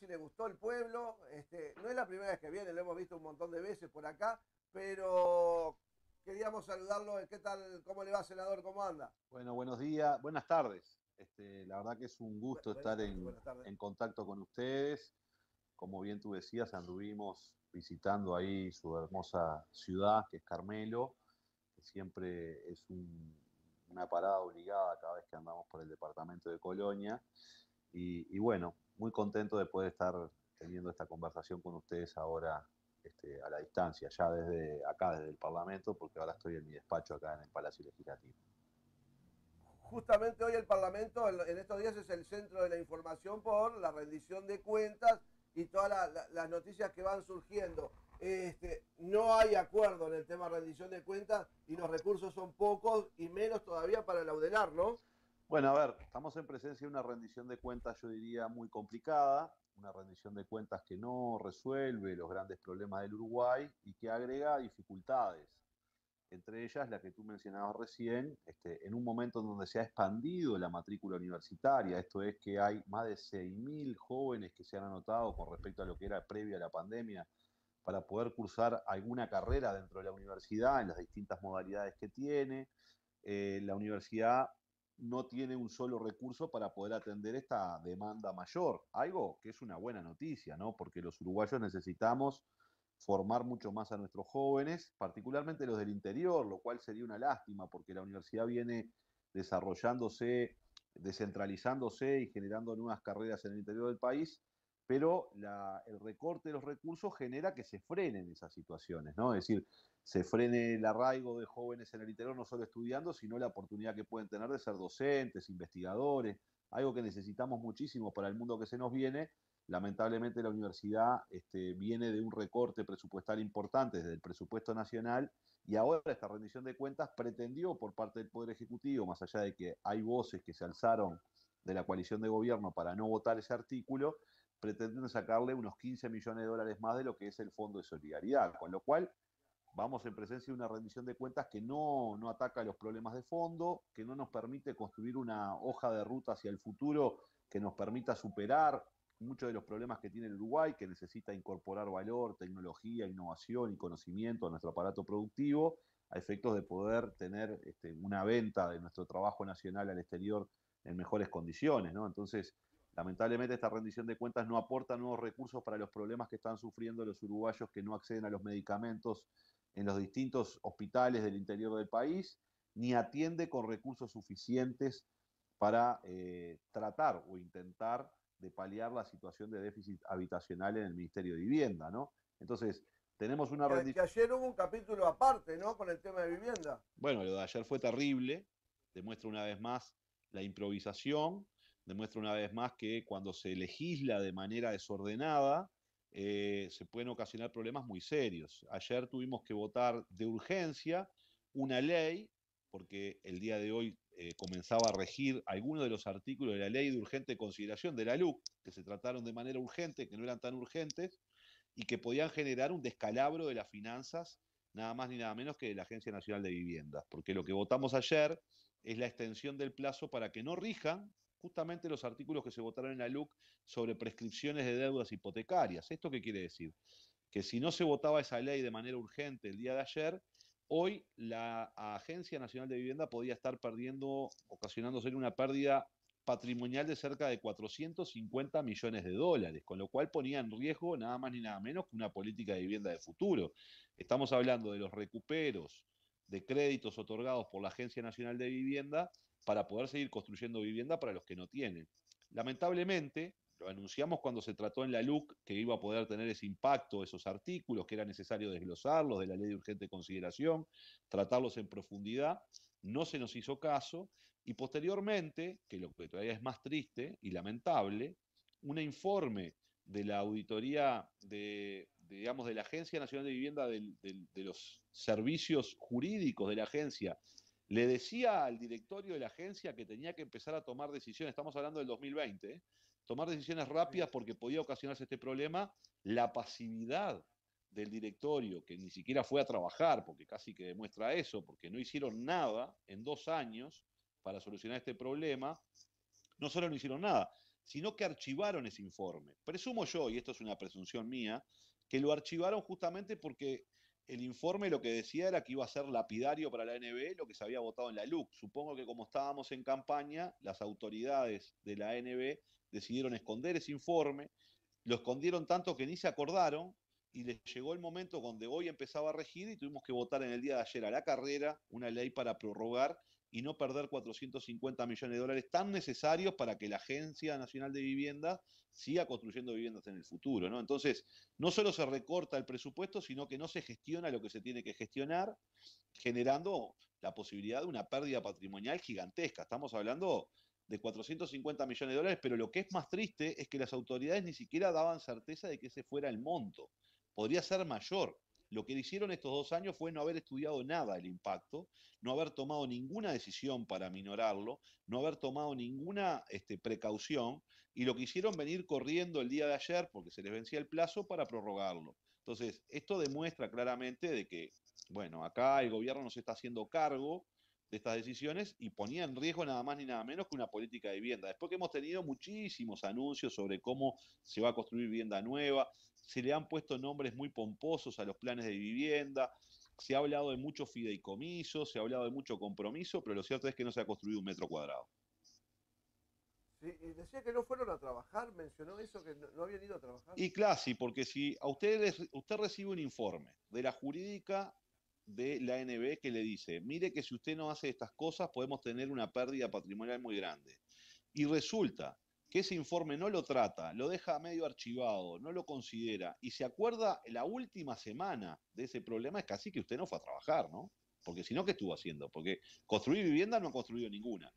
si le gustó el pueblo. No es la primera vez que viene, lo hemos visto un montón de veces por acá, pero queríamos saludarlo. ¿Qué tal? ¿Cómo le va, senador? ¿Cómo anda? Bueno, buenos días, buenas tardes. La verdad que es un gusto Buenas estar tardes, buenas tardes. en contacto con ustedes. Como bien tú decías, anduvimos visitando ahí su hermosa ciudad, que es Carmelo, que siempre es una parada obligada cada vez que andamos por el departamento de Colonia. Y bueno, muy contento de poder estar teniendo esta conversación con ustedes ahora a la distancia, ya desde acá, desde el Parlamento, porque ahora estoy en mi despacho acá en el Palacio Legislativo. Justamente hoy el Parlamento, en estos días, es el centro de la información por la rendición de cuentas y todas las noticias que van surgiendo. No hay acuerdo en el tema de rendición de cuentas y los recursos son pocos y menos todavía para el Audelar, ¿no? Bueno, a ver, estamos en presencia de una rendición de cuentas, yo diría, muy complicada, una rendición de cuentas que no resuelve los grandes problemas del Uruguay y que agrega dificultades, entre ellas la que tú mencionabas recién, en un momento en donde se ha expandido la matrícula universitaria, esto es que hay más de 6.000 jóvenes que se han anotado con respecto a lo que era previo a la pandemia para poder cursar alguna carrera dentro de la universidad en las distintas modalidades que tiene. La universidad no tiene un solo recurso para poder atender esta demanda mayor, algo que es una buena noticia, ¿no? Porque los uruguayos necesitamos formar mucho más a nuestros jóvenes, particularmente los del interior, lo cual sería una lástima porque la universidad viene desarrollándose, descentralizándose y generando nuevas carreras en el interior del país, pero el recorte de los recursos genera que se frenen esas situaciones, ¿no? Es decir, se frene el arraigo de jóvenes en el interior, no solo estudiando, sino la oportunidad que pueden tener de ser docentes, investigadores, algo que necesitamos muchísimo para el mundo que se nos viene. Lamentablemente la universidad viene de un recorte presupuestal importante desde el presupuesto nacional y ahora esta rendición de cuentas pretendió por parte del Poder Ejecutivo, más allá de que hay voces que se alzaron de la coalición de gobierno para no votar ese artículo, pretenden sacarle unos 15 millones de dólares más de lo que es el Fondo de Solidaridad, con lo cual vamos en presencia de una rendición de cuentas que no ataca los problemas de fondo, que no nos permite construir una hoja de ruta hacia el futuro que nos permita superar muchos de los problemas que tiene el Uruguay, que necesita incorporar valor, tecnología, innovación y conocimiento a nuestro aparato productivo, a efectos de poder tener una venta de nuestro trabajo nacional al exterior en mejores condiciones, ¿no? Entonces, lamentablemente esta rendición de cuentas no aporta nuevos recursos para los problemas que están sufriendo los uruguayos que no acceden a los medicamentos en los distintos hospitales del interior del país, ni atiende con recursos suficientes para tratar o intentar de paliar la situación de déficit habitacional en el Ministerio de Vivienda, ¿no? Entonces, tenemos una Que rendición. ayer hubo un capítulo aparte, ¿no? Con el tema de vivienda. Bueno, lo de ayer fue terrible, demuestra una vez más la improvisación, demuestra una vez más que cuando se legisla de manera desordenada, se pueden ocasionar problemas muy serios. Ayer tuvimos que votar de urgencia una ley, porque el día de hoy comenzaba a regir algunos de los artículos de la ley de urgente consideración de la LUC, que se trataron de manera urgente, que no eran tan urgentes, y que podían generar un descalabro de las finanzas, nada más ni nada menos que de la Agencia Nacional de Viviendas, porque lo que votamos ayer es la extensión del plazo para que no rijan justamente los artículos que se votaron en la LUC sobre prescripciones de deudas hipotecarias. ¿Esto qué quiere decir? Que si no se votaba esa ley de manera urgente el día de ayer, hoy la Agencia Nacional de Vivienda podía estar perdiendo, ocasionándose una pérdida patrimonial de cerca de 450 millones de dólares, con lo cual ponía en riesgo nada más ni nada menos que una política de vivienda de futuro. Estamos hablando de los recuperos de créditos otorgados por la Agencia Nacional de Vivienda para poder seguir construyendo vivienda para los que no tienen. Lamentablemente, lo anunciamos cuando se trató en la LUC que iba a poder tener ese impacto, esos artículos, que era necesario desglosarlos de la ley de urgente consideración, tratarlos en profundidad, no se nos hizo caso, y posteriormente, que lo que todavía es más triste y lamentable, un informe de la auditoría digamos, de la Agencia Nacional de Vivienda de los servicios jurídicos de la agencia le decía al directorio de la agencia que tenía que empezar a tomar decisiones, estamos hablando del 2020, tomar decisiones rápidas Sí. porque podía ocasionarse este problema, la pasividad del directorio, que ni siquiera fue a trabajar, porque casi que demuestra eso, porque no hicieron nada en 2 años para solucionar este problema, no solo no hicieron nada, sino que archivaron ese informe. Presumo yo, y esto es una presunción mía, que lo archivaron justamente porque el informe lo que decía era que iba a ser lapidario para la ANB lo que se había votado en la LUC. Supongo que como estábamos en campaña, las autoridades de la ANB decidieron esconder ese informe, lo escondieron tanto que ni se acordaron y les llegó el momento donde hoy empezaba a regir y tuvimos que votar en el día de ayer a la carrera una ley para prorrogar y no perder 450 millones de dólares tan necesarios para que la Agencia Nacional de Vivienda siga construyendo viviendas en el futuro, ¿no? Entonces, no solo se recorta el presupuesto, sino que no se gestiona lo que se tiene que gestionar, generando la posibilidad de una pérdida patrimonial gigantesca. Estamos hablando de 450 millones de dólares, pero lo que es más triste es que las autoridades ni siquiera daban certeza de que ese fuera el monto. Podría ser mayor. Lo que hicieron estos 2 años fue no haber estudiado nada el impacto, no haber tomado ninguna decisión para minorarlo, no haber tomado ninguna precaución, y lo que hicieron venir corriendo el día de ayer, porque se les vencía el plazo, para prorrogarlo. Entonces, esto demuestra claramente de que, bueno, acá el gobierno no se está haciendo cargo de estas decisiones y ponía en riesgo nada más ni nada menos que una política de vivienda. Después que hemos tenido muchísimos anuncios sobre cómo se va a construir vivienda nueva, se le han puesto nombres muy pomposos a los planes de vivienda, se ha hablado de mucho fideicomiso, se ha hablado de mucho compromiso, pero lo cierto es que no se ha construido un metro cuadrado. Sí, y decía que no fueron a trabajar, mencionó eso, que no habían ido a trabajar. Y claro, porque si a usted recibe un informe de la jurídica de la ANB que le dice, mire que si usted no hace estas cosas podemos tener una pérdida patrimonial muy grande. Y resulta que ese informe no lo trata, lo deja medio archivado, no lo considera y se acuerda la última semana de ese problema, es casi que usted no fue a trabajar, ¿no? Porque si no, ¿qué estuvo haciendo? Porque construir vivienda no ha construido ninguna.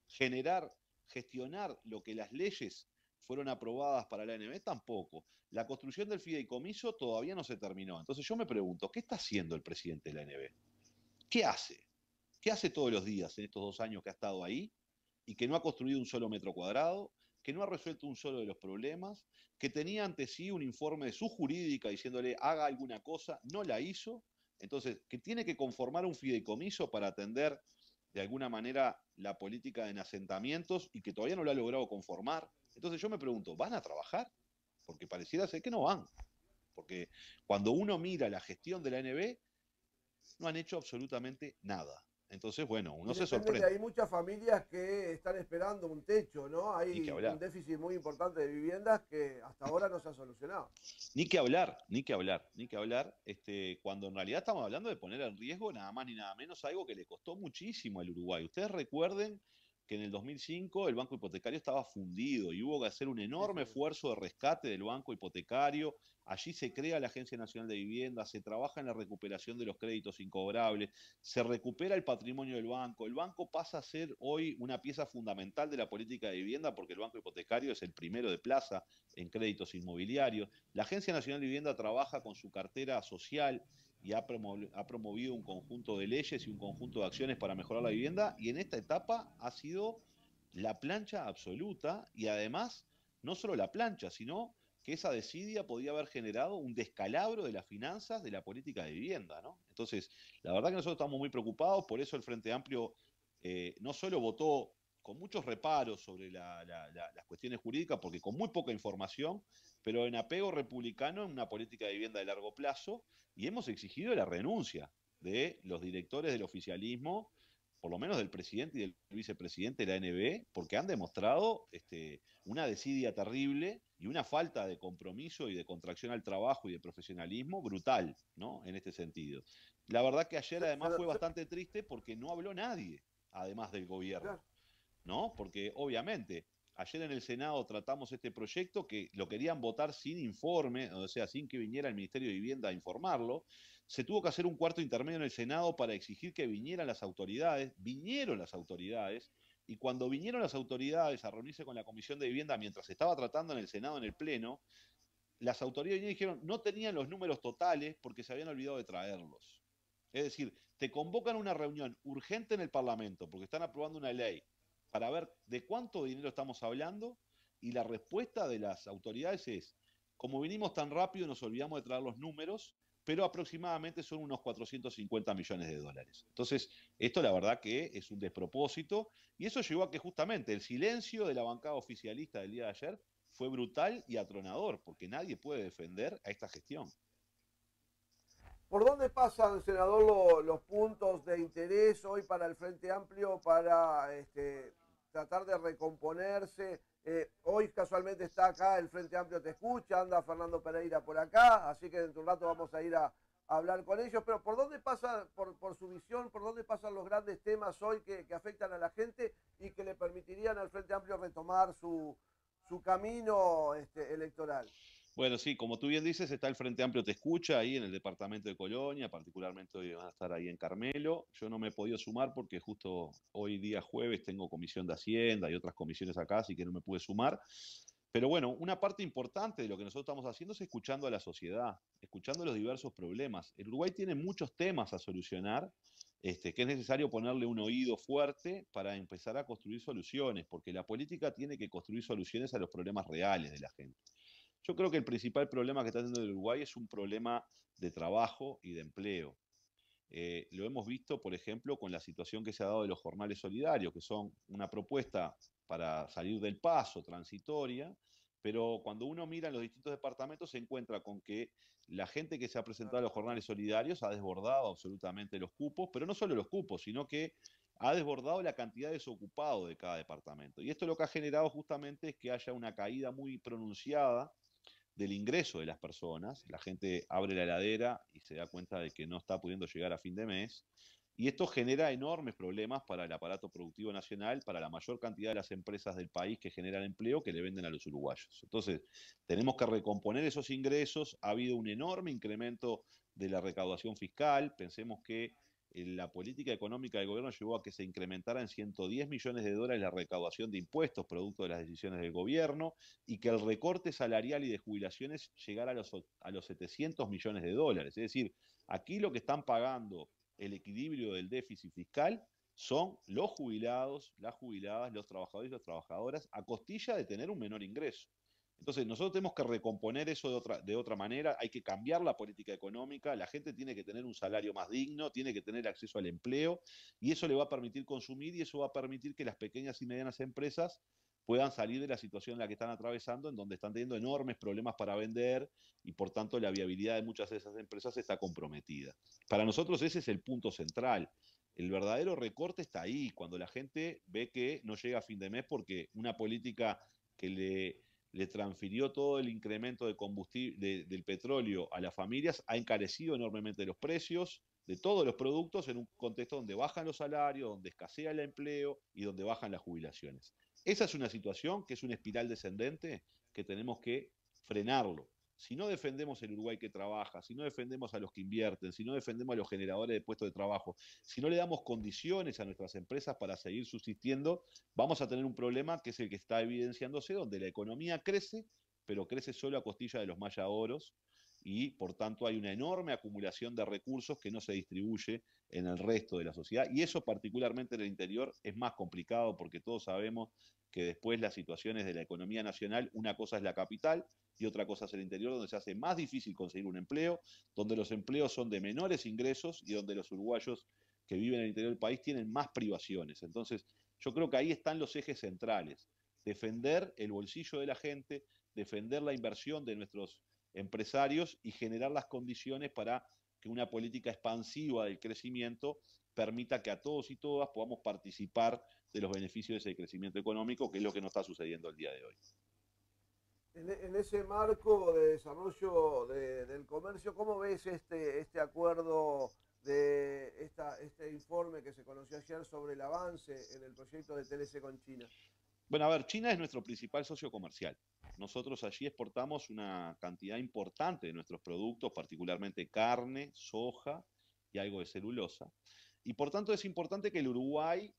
Generar, gestionar lo que las leyes fueron aprobadas para la ANB tampoco. La construcción del fideicomiso todavía no se terminó. Entonces yo me pregunto, ¿qué está haciendo el presidente de la ANB? ¿Qué hace? ¿Qué hace todos los días en estos 2 años que ha estado ahí y que no ha construido un solo metro cuadrado, que no ha resuelto un solo de los problemas, que tenía ante sí un informe de su jurídica diciéndole haga alguna cosa, no la hizo? Entonces, que tiene que conformar un fideicomiso para atender de alguna manera la política de asentamientos y que todavía no lo ha logrado conformar. Entonces yo me pregunto, ¿van a trabajar? Porque pareciera ser que no van. Porque cuando uno mira la gestión de la ANB, no han hecho absolutamente nada. Entonces, bueno, Y uno se depende que hay sorprende. muchas familias que están esperando un techo, ¿no? Ni que Hay un hablar. déficit muy importante de viviendas que hasta ahora no se ha solucionado. Ni que hablar, ni que hablar, ni que hablar, cuando en realidad estamos hablando de poner en riesgo nada más ni nada menos algo que le costó muchísimo al Uruguay. Ustedes recuerden que en el 2005 el banco hipotecario estaba fundido y hubo que hacer un Sí, enorme señor. esfuerzo de rescate del banco hipotecario. Allí se crea la Agencia Nacional de Vivienda, se trabaja en la recuperación de los créditos incobrables, se recupera el patrimonio del banco. El banco pasa a ser hoy una pieza fundamental de la política de vivienda porque el banco hipotecario es el primero de plaza en créditos inmobiliarios. La Agencia Nacional de Vivienda trabaja con su cartera social y ha promovido un conjunto de leyes y un conjunto de acciones para mejorar la vivienda y en esta etapa ha sido la plancha absoluta y además no solo la plancha, sino que esa desidia podía haber generado un descalabro de las finanzas de la política de vivienda, ¿no? Entonces, la verdad que nosotros estamos muy preocupados, por eso el Frente Amplio no solo votó con muchos reparos sobre las cuestiones jurídicas, porque con muy poca información, pero en apego republicano en una política de vivienda de largo plazo, y hemos exigido la renuncia de los directores del oficialismo, por lo menos del presidente y del vicepresidente de la ANB, porque han demostrado una desidia terrible y una falta de compromiso y de contracción al trabajo y de profesionalismo brutal, ¿no? En este sentido. La verdad que ayer además fue bastante triste porque no habló nadie, además del gobierno, Claro. ¿no? Porque obviamente ayer en el Senado tratamos este proyecto que lo querían votar sin informe, o sea, sin que viniera el Ministerio de Vivienda a informarlo. Se tuvo que hacer un cuarto intermedio en el Senado para exigir que vinieron las autoridades, y cuando vinieron las autoridades a reunirse con la Comisión de Vivienda mientras se estaba tratando en el Senado en el Pleno, las autoridades dijeron no tenían los números totales porque se habían olvidado de traerlos. Es decir, te convocan a una reunión urgente en el Parlamento porque están aprobando una ley para ver de cuánto dinero estamos hablando y la respuesta de las autoridades es, como vinimos tan rápido nos olvidamos de traer los números pero aproximadamente son unos 450 millones de dólares. Entonces, esto la verdad que es un despropósito, y eso llevó a que justamente el silencio de la bancada oficialista del día de ayer fue brutal y atronador, porque nadie puede defender a esta gestión. ¿Por dónde pasan, senador, los puntos de interés hoy para el Frente Amplio para tratar de recomponerse? Hoy casualmente está acá el Frente Amplio Te Escucha, anda Fernando Pereira por acá, así que dentro de un rato vamos a ir a hablar con ellos. Pero ¿por dónde pasa, por su visión, por dónde pasan los grandes temas hoy que afectan a la gente y que le permitirían al Frente Amplio retomar su camino electoral? Bueno, sí, como tú bien dices, está el Frente Amplio Te Escucha ahí en el departamento de Colonia, particularmente hoy van a estar ahí en Carmelo. Yo no me he podido sumar porque justo hoy día jueves tengo comisión de Hacienda y otras comisiones acá, así que no me pude sumar. Pero bueno, una parte importante de lo que nosotros estamos haciendo es escuchando a la sociedad, escuchando los diversos problemas. El Uruguay tiene muchos temas a solucionar, que es necesario ponerle un oído fuerte para empezar a construir soluciones, porque la política tiene que construir soluciones a los problemas reales de la gente. Yo creo que el principal problema que está teniendo el Uruguay es un problema de trabajo y de empleo. Lo hemos visto, por ejemplo, con la situación que se ha dado de los jornales solidarios, que son una propuesta para salir del paso transitoria, pero cuando uno mira en los distintos departamentos se encuentra con que la gente que se ha presentado a los jornales solidarios ha desbordado absolutamente los cupos, pero no solo los cupos, sino que ha desbordado la cantidad de desocupados de cada departamento. Y esto lo que ha generado justamente es que haya una caída muy pronunciada del ingreso de las personas. La gente abre la heladera y se da cuenta de que no está pudiendo llegar a fin de mes. Y esto genera enormes problemas para el aparato productivo nacional, para la mayor cantidad de las empresas del país que generan empleo que le venden a los uruguayos. Entonces, tenemos que recomponer esos ingresos. Ha habido un enorme incremento de la recaudación fiscal. Pensemos que la política económica del gobierno llevó a que se incrementara en 110 millones de dólares la recaudación de impuestos producto de las decisiones del gobierno y que el recorte salarial y de jubilaciones llegara a los 700 millones de dólares. Es decir, aquí lo que están pagando el equilibrio del déficit fiscal son los jubilados, las jubiladas, los trabajadores y las trabajadoras a costilla de tener un menor ingreso. Entonces, nosotros tenemos que recomponer eso de otra manera, hay que cambiar la política económica, la gente tiene que tener un salario más digno, tiene que tener acceso al empleo, y eso le va a permitir consumir y eso va a permitir que las pequeñas y medianas empresas puedan salir de la situación en la que están atravesando, en donde están teniendo enormes problemas para vender y por tanto la viabilidad de muchas de esas empresas está comprometida. Para nosotros ese es el punto central. El verdadero recorte está ahí, cuando la gente ve que no llega a fin de mes porque una política que le transfirió todo el incremento de combustible, del petróleo a las familias, ha encarecido enormemente los precios de todos los productos en un contexto donde bajan los salarios, donde escasea el empleo y donde bajan las jubilaciones. Esa es una situación que es una espiral descendente que tenemos que frenarlo. Si no defendemos el Uruguay que trabaja, si no defendemos a los que invierten, si no defendemos a los generadores de puestos de trabajo, si no le damos condiciones a nuestras empresas para seguir subsistiendo, vamos a tener un problema que es el que está evidenciándose, donde la economía crece, pero crece solo a costilla de los mayaoros y por tanto hay una enorme acumulación de recursos que no se distribuye en el resto de la sociedad y eso particularmente en el interior es más complicado porque todos sabemos que después las situaciones de la economía nacional, una cosa es la capital y otra cosa es el interior, donde se hace más difícil conseguir un empleo, donde los empleos son de menores ingresos y donde los uruguayos que viven en el interior del país tienen más privaciones. Entonces, yo creo que ahí están los ejes centrales. Defender el bolsillo de la gente, defender la inversión de nuestros empresarios y generar las condiciones para que una política expansiva del crecimiento permita que a todos y todas podamos participar de los beneficios de ese crecimiento económico, que es lo que no está sucediendo el día de hoy. En ese marco de desarrollo del comercio, ¿cómo ves este acuerdo este informe que se conoció ayer sobre el avance en el proyecto de TLC con China? Bueno, a ver, China es nuestro principal socio comercial. Nosotros allí exportamos una cantidad importante de nuestros productos, particularmente carne, soja y algo de celulosa. Y por tanto es importante que el Uruguay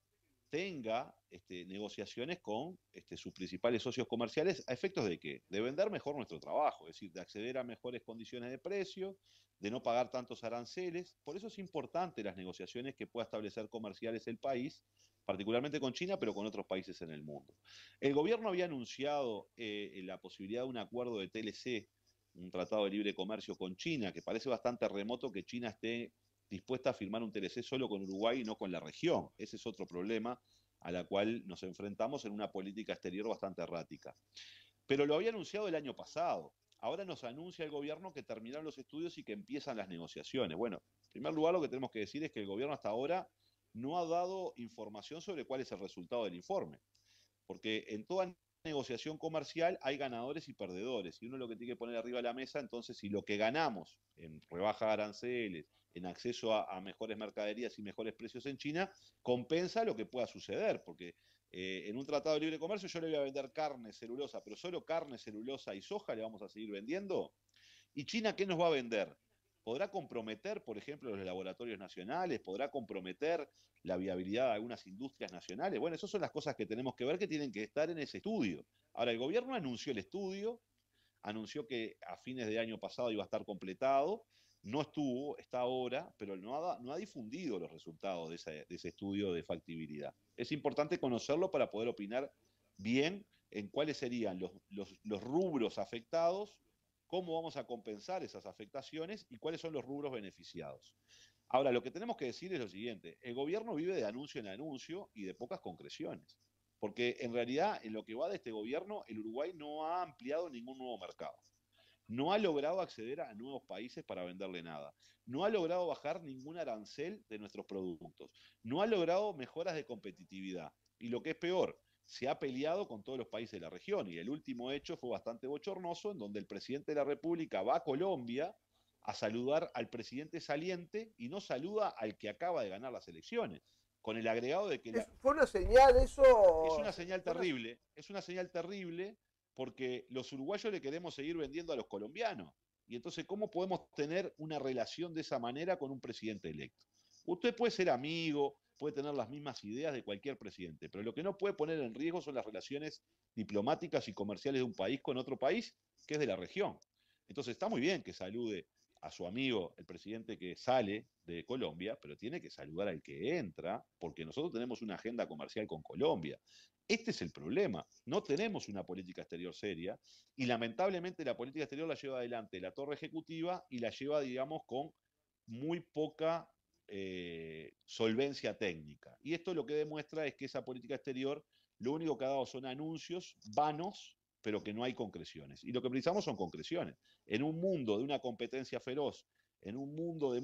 tenga negociaciones con sus principales socios comerciales a efectos de qué? De vender mejor nuestro trabajo, es decir, de acceder a mejores condiciones de precio, de no pagar tantos aranceles. Por eso es importante las negociaciones que pueda establecer comerciales el país, particularmente con China, pero con otros países en el mundo. El gobierno había anunciado la posibilidad de un acuerdo de TLC un tratado de libre comercio con China, que parece bastante remoto que China esté dispuesta a firmar un TLC solo con Uruguay y no con la región. Ese es otro problema a la cual nos enfrentamos en una política exterior bastante errática. Pero lo había anunciado el año pasado. Ahora nos anuncia el gobierno que terminaron los estudios y que empiezan las negociaciones. Bueno, en primer lugar lo que tenemos que decir es que el gobierno hasta ahora no ha dado información sobre cuál es el resultado del informe. Porque en toda negociación comercial hay ganadores y perdedores. Y uno lo que tiene que poner arriba de la mesa, entonces, si lo que ganamos en rebaja de aranceles, en acceso a mejores mercaderías y mejores precios en China, compensa lo que pueda suceder. Porque en un tratado de libre comercio yo le voy a vender carne, celulosa, pero solo carne, celulosa y soja le vamos a seguir vendiendo. ¿Y China qué nos va a vender? ¿Podrá comprometer, por ejemplo, los laboratorios nacionales? ¿Podrá comprometer la viabilidad de algunas industrias nacionales? Bueno, esas son las cosas que tenemos que ver que tienen que estar en ese estudio. Ahora, el gobierno anunció el estudio, anunció que a fines de año pasado iba a estar completado, no estuvo, está ahora, pero no ha difundido los resultados de ese estudio de factibilidad. Es importante conocerlo para poder opinar bien en cuáles serían los rubros afectados, cómo vamos a compensar esas afectaciones y cuáles son los rubros beneficiados. Ahora, lo que tenemos que decir es lo siguiente, el gobierno vive de anuncio en anuncio y de pocas concreciones, porque en realidad en lo que va de este gobierno, el Uruguay no ha ampliado ningún nuevo mercado, no ha logrado acceder a nuevos países para venderle nada, no ha logrado bajar ningún arancel de nuestros productos, no ha logrado mejoras de competitividad y lo que es peor, se ha peleado con todos los países de la región y el último hecho fue bastante bochornoso en donde el presidente de la República va a Colombia a saludar al presidente saliente y no saluda al que acaba de ganar las elecciones, con el agregado de que Fue una señal eso. es una señal terrible porque los uruguayos le queremos seguir vendiendo a los colombianos. Y entonces, ¿cómo podemos tener una relación de esa manera con un presidente electo? Usted puede ser amigo, puede tener las mismas ideas de cualquier presidente, pero lo que no puede poner en riesgo son las relaciones diplomáticas y comerciales de un país con otro país que es de la región. Entonces, está muy bien que salude a su amigo, el presidente que sale de Colombia, pero tiene que saludar al que entra, porque nosotros tenemos una agenda comercial con Colombia. Este es el problema. No tenemos una política exterior seria y lamentablemente la política exterior la lleva adelante la torre ejecutiva y la lleva, digamos, con muy poca solvencia técnica. Y esto lo que demuestra es que esa política exterior lo único que ha dado son anuncios vanos, pero que no hay concreciones. Y lo que precisamos son concreciones. En un mundo de una competencia feroz, en un mundo de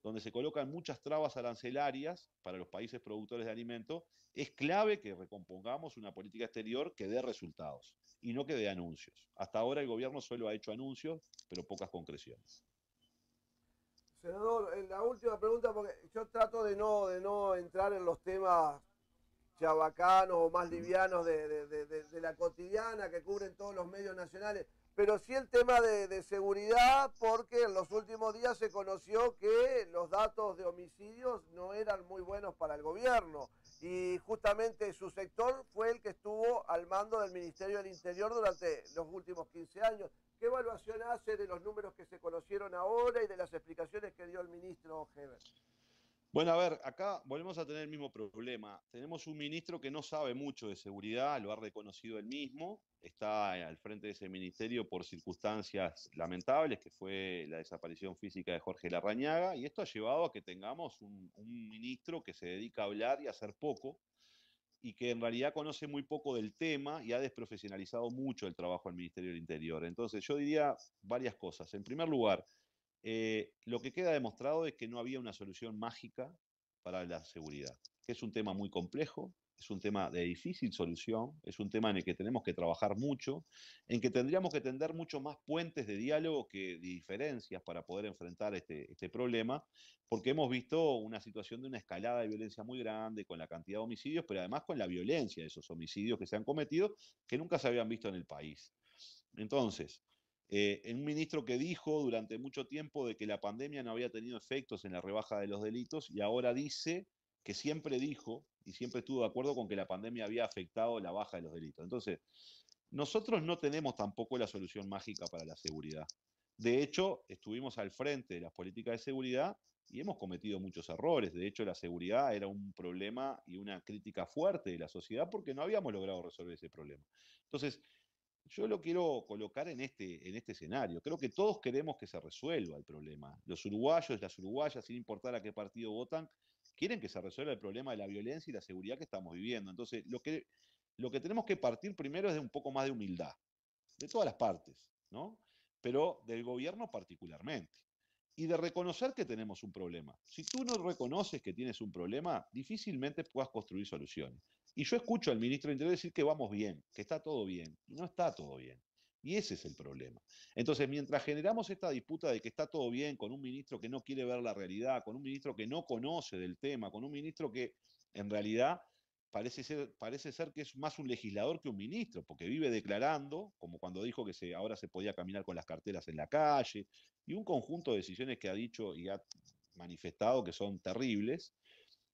donde se colocan muchas trabas arancelarias para los países productores de alimentos, es clave que recompongamos una política exterior que dé resultados y no que dé anuncios. Hasta ahora el gobierno solo ha hecho anuncios, pero pocas concreciones. Senador, la última pregunta, porque yo trato de no entrar en los temas chabacanos o más livianos de la cotidiana que cubren todos los medios nacionales, pero sí el tema de seguridad, porque en los últimos días se conoció que los datos de homicidios no eran muy buenos para el gobierno y justamente su sector fue el que estuvo al mando del Ministerio del Interior durante los últimos 15 años. ¿Qué evaluación hace de los números que se conocieron ahora y de las explicaciones que dio el ministro Heber? Bueno, a ver, acá volvemos a tener el mismo problema. Tenemos un ministro que no sabe mucho de seguridad, lo ha reconocido él mismo, está al frente de ese ministerio por circunstancias lamentables, que fue la desaparición física de Jorge Larrañaga, y esto ha llevado a que tengamos un ministro que se dedica a hablar y a hacer poco, y que en realidad conoce muy poco del tema y ha desprofesionalizado mucho el trabajo del Ministerio del Interior. Entonces, yo diría varias cosas. En primer lugar, lo que queda demostrado es que no había una solución mágica para la seguridad, que es un tema muy complejo, es un tema de difícil solución, es un tema en el que tenemos que trabajar mucho, en que tendríamos que tender mucho más puentes de diálogo que de diferencias para poder enfrentar este problema, porque hemos visto una situación de una escalada de violencia muy grande con la cantidad de homicidios, pero además con la violencia de esos homicidios que se han cometido, que nunca se habían visto en el país. Entonces, un ministro que dijo durante mucho tiempo de que la pandemia no había tenido efectos en la rebaja de los delitos y ahora dice que siempre dijo y siempre estuvo de acuerdo con que la pandemia había afectado la baja de los delitos. Entonces, nosotros no tenemos tampoco la solución mágica para la seguridad. De hecho, estuvimos al frente de las políticas de seguridad y hemos cometido muchos errores. De hecho, la seguridad era un problema y una crítica fuerte de la sociedad porque no habíamos logrado resolver ese problema. Entonces, Yo lo quiero colocar en este escenario. Creo que todos queremos que se resuelva el problema. Los uruguayos, las uruguayas, sin importar a qué partido votan, quieren que se resuelva el problema de la violencia y la seguridad que estamos viviendo. Entonces, lo que tenemos que partir primero es de un poco más de humildad, de todas las partes, ¿no? Pero del gobierno particularmente. Y de reconocer que tenemos un problema. Si tú no reconoces que tienes un problema, difícilmente puedas construir soluciones. Y yo escucho al ministro de Interior decir que vamos bien, que está todo bien. Y no está todo bien. Y ese es el problema. Entonces, mientras generamos esta disputa de que está todo bien con un ministro que no quiere ver la realidad, con un ministro que no conoce del tema, con un ministro que en realidad parece ser que es más un legislador que un ministro, porque vive declarando, como cuando dijo que ahora se podía caminar con las carteras en la calle, y un conjunto de decisiones que ha dicho y ha manifestado que son terribles,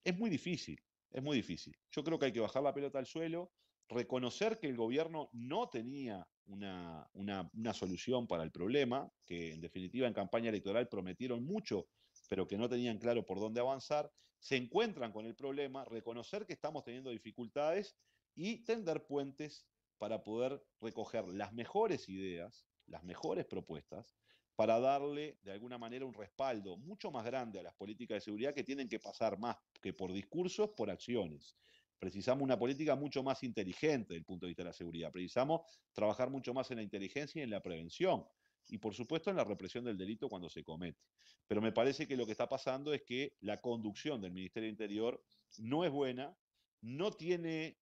es muy difícil, es muy difícil. Yo creo que hay que bajar la pelota al suelo, reconocer que el gobierno no tenía una solución para el problema, que en definitiva en campaña electoral prometieron mucho, pero que no tenían claro por dónde avanzar, se encuentran con el problema, reconocer que estamos teniendo dificultades y tender puentes para poder recoger las mejores ideas, las mejores propuestas, para darle de alguna manera un respaldo mucho más grande a las políticas de seguridad que tienen que pasar más que por discursos, por acciones. Precisamos una política mucho más inteligente desde el punto de vista de la seguridad. Precisamos trabajar mucho más en la inteligencia y en la prevención. Y por supuesto en la represión del delito cuando se comete. Pero me parece que lo que está pasando es que la conducción del Ministerio de Interior no es buena, no tiene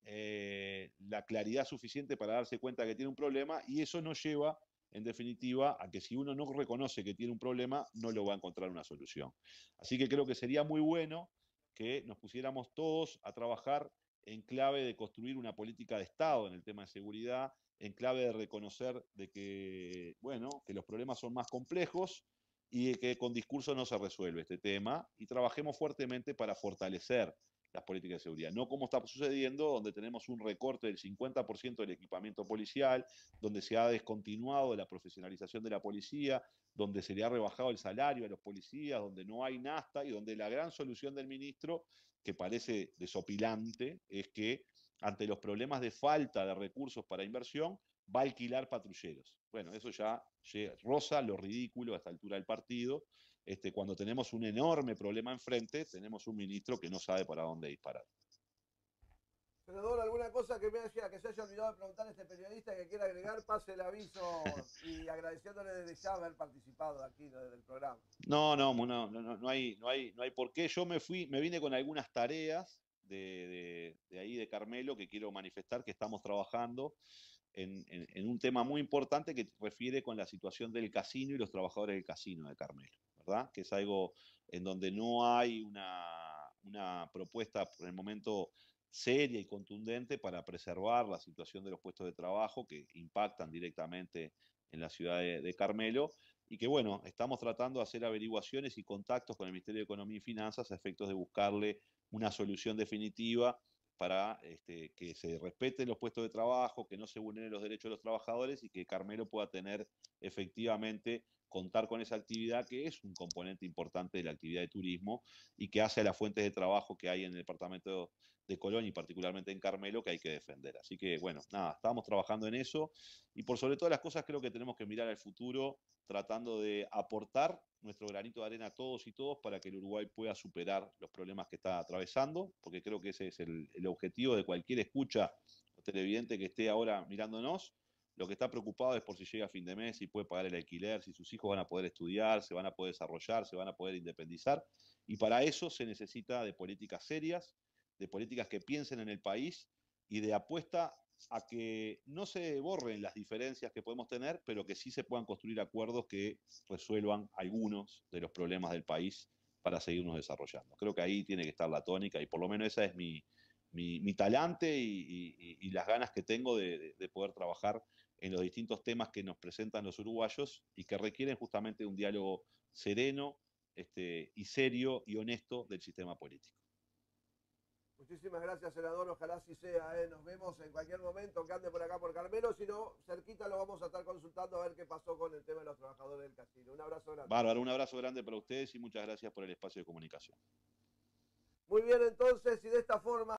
la claridad suficiente para darse cuenta que tiene un problema y eso nos lleva en definitiva, a que si uno no reconoce que tiene un problema, no lo va a encontrar una solución. Así que creo que sería muy bueno que nos pusiéramos todos a trabajar en clave de construir una política de Estado en el tema de seguridad, en clave de reconocer de que, bueno, que los problemas son más complejos y de que con discurso no se resuelve este tema y trabajemos fuertemente para fortalecer las políticas de seguridad. No como está sucediendo, donde tenemos un recorte del 50% del equipamiento policial, donde se ha descontinuado la profesionalización de la policía, donde se le ha rebajado el salario a los policías, donde no hay nafta y donde la gran solución del ministro, que parece desopilante, es que ante los problemas de falta de recursos para inversión, va a alquilar patrulleros. Bueno, eso ya roza lo ridículo a esta altura del partido. Cuando tenemos un enorme problema enfrente, tenemos un ministro que no sabe para dónde disparar. Senador, ¿alguna cosa que se haya olvidado de preguntar a este periodista que quiera agregar? Pase el aviso y agradeciéndole desde ya haber participado aquí, ¿no?, del programa. No hay por qué. Yo me vine con algunas tareas de ahí de Carmelo que quiero manifestar que estamos trabajando en un tema muy importante que refiere con la situación del casino y los trabajadores del casino de Carmelo, ¿verdad? Que es algo en donde no hay una propuesta por el momento seria y contundente para preservar la situación de los puestos de trabajo que impactan directamente en la ciudad de Carmelo y que, bueno, estamos tratando de hacer averiguaciones y contactos con el Ministerio de Economía y Finanzas a efectos de buscarle una solución definitiva para que se respeten los puestos de trabajo, que no se vulneren los derechos de los trabajadores y que Carmelo pueda tener efectivamente contar con esa actividad que es un componente importante de la actividad de turismo y que hace a las fuentes de trabajo que hay en el departamento de Colón y particularmente en Carmelo que hay que defender. Así que, bueno, nada, estamos trabajando en eso y por sobre todas las cosas creo que tenemos que mirar al futuro tratando de aportar nuestro granito de arena a todos y todos para que el Uruguay pueda superar los problemas que está atravesando, porque creo que ese es el objetivo de cualquier escucha o televidente que esté ahora mirándonos. Lo que está preocupado es por si llega a fin de mes, si puede pagar el alquiler, si sus hijos van a poder estudiar, se van a poder desarrollar, se van a poder independizar. Y para eso se necesita de políticas serias, de políticas que piensen en el país y de apuesta a que no se borren las diferencias que podemos tener, pero que sí se puedan construir acuerdos que resuelvan algunos de los problemas del país para seguirnos desarrollando. Creo que ahí tiene que estar la tónica y por lo menos esa es mi talante y las ganas que tengo de poder trabajar en los distintos temas que nos presentan los uruguayos y que requieren justamente un diálogo sereno y serio y honesto del sistema político. Muchísimas gracias, senador. Ojalá así sea. Nos vemos en cualquier momento que ande por acá por Carmelo. Si no, cerquita lo vamos a estar consultando a ver qué pasó con el tema de los trabajadores del casino. Un abrazo grande. Bárbaro, un abrazo grande para ustedes y muchas gracias por el espacio de comunicación. Muy bien, entonces, y de esta forma...